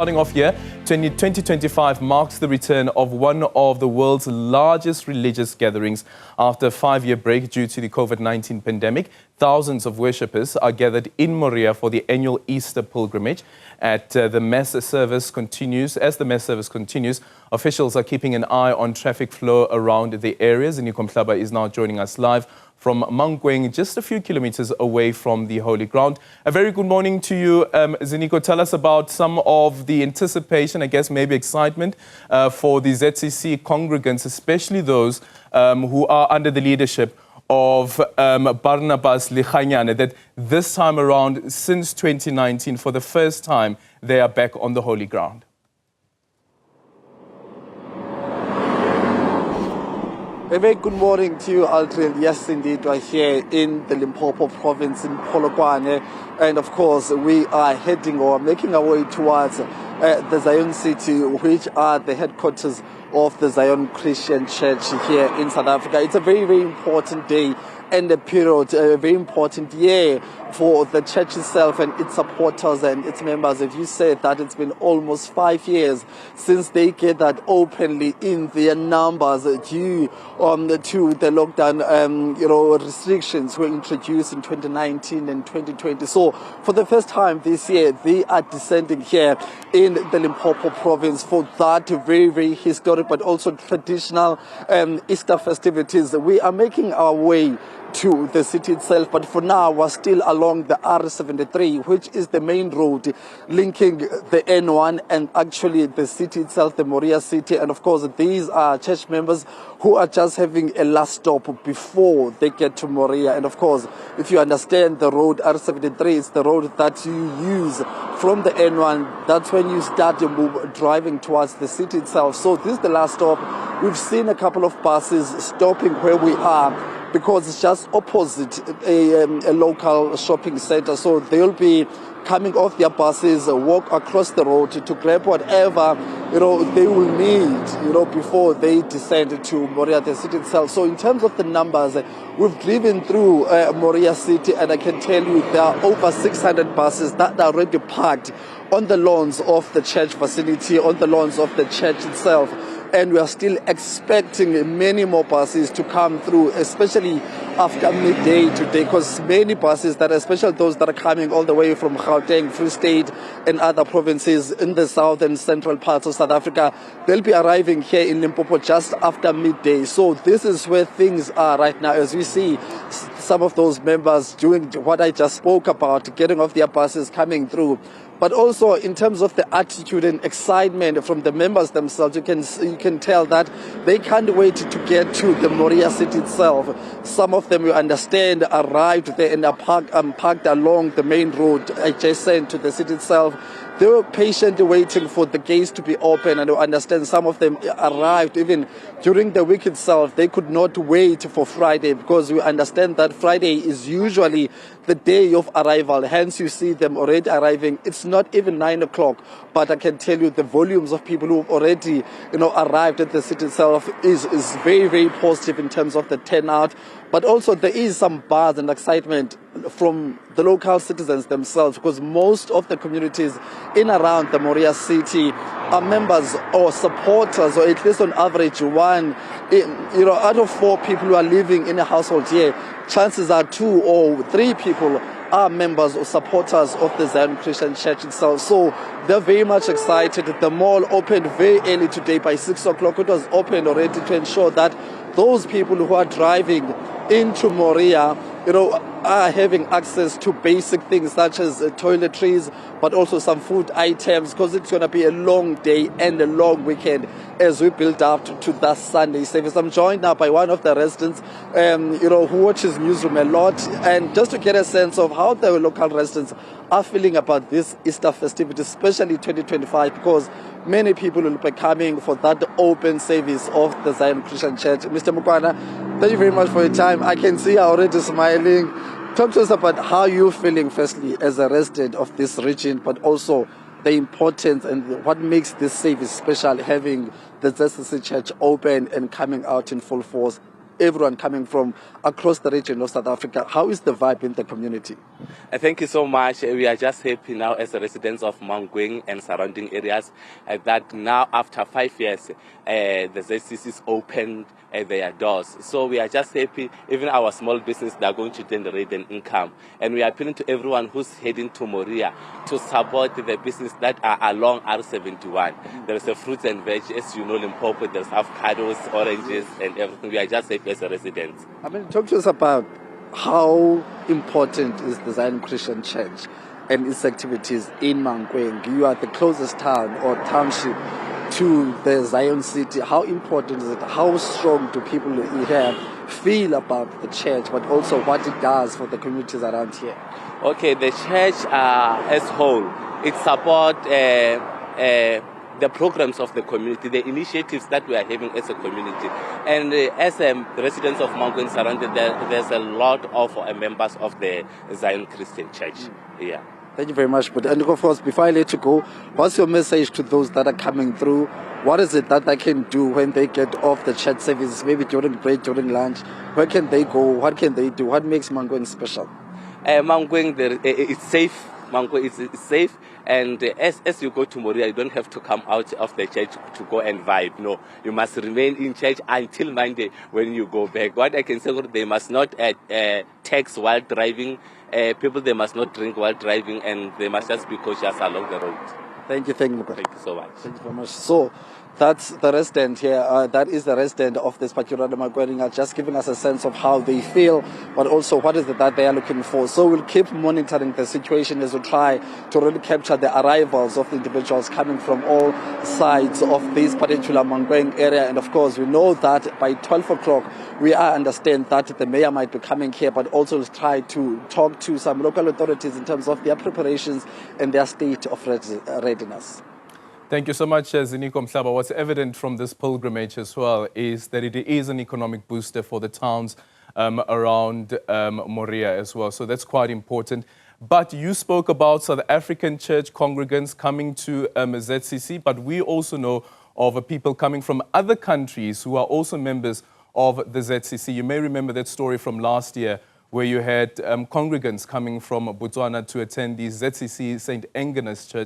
Starting off here, 2025 marks the return of one of the world's largest religious gatherings. After a 5-year break due to the COVID-19 pandemic, thousands of worshippers are gathered in Moria for the annual Easter pilgrimage. As the mass service continues, officials are keeping an eye on traffic flow around the areas. Ziniko Mhlaba is now joining us live from Mankweng, just a few kilometers away from the Holy Ground. A very good morning to you, Ziniko. Tell us about some of the anticipation, I guess maybe excitement for the ZCC congregants, especially those who are under the leadership of Barnabas Likhanyane, that this time around, since 2019, for the first time, they are back on the Holy Ground. A very good morning to you, Aldrin. Yes, indeed, we're here in the Limpopo province in Polokwane. And of course, we are heading or making our way towards the Zion city, which are the headquarters of the Zion Christian Church here in South Africa. It's a very, very important day and a period, a very important year for the church itself and its supporters and its members. If you said that it's been almost 5 years since they gathered openly in their numbers due to the lockdown, restrictions were introduced in 2019 and 2020. So for the first time this year, they are descending here in the Limpopo province for that very, very historic but also traditional Easter festivities. We are making our way to the city itself, but for now we're still along the R73, which is the main road linking the N1 and actually the city itself, the Moria city. And of course, these are church members who are just having a last stop before they get to Moria. And of course, if you understand the road R73, it's the road that you use from the N1. That's when you start driving towards the city itself. So this is the last stop. We've seen a couple of buses stopping where we are, because it's just opposite a local shopping center. So they'll be coming off their buses, walk across the road to grab whatever they will need before they descend to Moria, the city itself. So in terms of the numbers, we've driven through Moria city, and I can tell you there are over 600 buses that are already parked on the lawns of the church facility, on the lawns of the church itself. And we are still expecting many more buses to come through, especially after midday today, because many buses, that especially those that are coming all the way from Gauteng, Free State and other provinces in the south and central parts of South Africa, they'll be arriving here in Limpopo just after midday. So this is where things are right now, as we see some of those members doing what I just spoke about, getting off their buses, coming through. But also in terms of the attitude and excitement from the members themselves, you can tell that they can't wait to get to the Moria city itself. Some of them, you understand, arrived there and are parked along the main road adjacent to the city itself. They were patiently waiting for the gates to be open, and you understand some of them arrived even during the week itself. They could not wait for Friday, because we understand that Friday is usually the day of arrival. Hence, you see them already arriving. It's not even 9 o'clock, but I can tell you the volumes of people who have already, arrived at the city itself is very, very positive in terms of the turnout. But also there is some buzz and excitement from the local citizens themselves, because most of the communities in around the Moria city are members or supporters, or at least on average one, out of 4 people who are living in a household here, chances are 2 or 3 people are members or supporters of the Zion Christian Church itself. So they're very much excited. The mall opened very early today by 6 o'clock. It was opened already to ensure that those people who are driving into Moria, are having access to basic things such as toiletries, but also some food items, because it's going to be a long day and a long weekend as we build up to that Sunday service. I'm joined now by one of the residents, who watches Newzroom a lot, and just to get a sense of how the local residents are feeling about this Easter festivity, especially 2025, because many people will be coming for that open service of the Zion Christian Church. Mr. Mukwana, thank you very much for your time. I can see you already smiling. Talk to us about how you're feeling, firstly, as a resident of this region, but also the importance and what makes this service special, having the ZCC Church open and coming out in full force everyone coming from across the region of South Africa. How is the vibe in the community? Thank you so much. We are just happy now as residents of Mankweng and surrounding areas that now after 5 years the ZCCs opened their doors. So we are just happy. Even our small business, they are going to generate an income. And we are appealing to everyone who's heading to Moria to support the business that are along R71. There is a fruits and veg, as you know, Limpopo, there's avocados, oranges and everything. We are just happy as residents. I mean, talk to us about how important is the Zion Christian Church and its activities in Mankweng. You are the closest town or township to the Zion city. How important is it? How strong do people here feel about the church, but also what it does for the communities around here? Okay, the church as whole, it supports the programs of the community, the initiatives that we are having as a community. And as residents of Mankweng surrounded, there's a lot of members of the Zion Christian Church. Yeah. Thank you very much. But and of course, before I let you go, what's your message to those that are coming through? What is it that they can do when they get off the church service, maybe during break, during lunch? Where can they go? What can they do? What makes Mankweng special? Mankweng, it's safe. Mankweng is safe, and as you go to Moria, you don't have to come out of the church to go and vibe. No, you must remain in church until Monday when you go back. What I can say, they must not text while driving. People, they must not drink while driving, and they must just be cautious along the road. Thank you. Thank you. Thank you so much. Thank you very much. So, that's the resident here. That is the resident of this particular Mankweng, just giving us a sense of how they feel, but also what is it that they are looking for. So we'll keep monitoring the situation as we try to really capture the arrivals of the individuals coming from all sides of this particular Mankweng area. And of course, we know that by 12 o'clock, we understand that the mayor might be coming here, but also try to talk to some local authorities in terms of their preparations and their state of readiness. Thank you so much, Ziniko Mhlaba. What's evident from this pilgrimage as well is that it is an economic booster for the towns around Moria as well. So that's quite important. But you spoke about South African church congregants coming to ZCC, but we also know of people coming from other countries who are also members of the ZCC. You may remember that story from last year where you had congregants coming from Botswana to attend the ZCC St. Agnes Church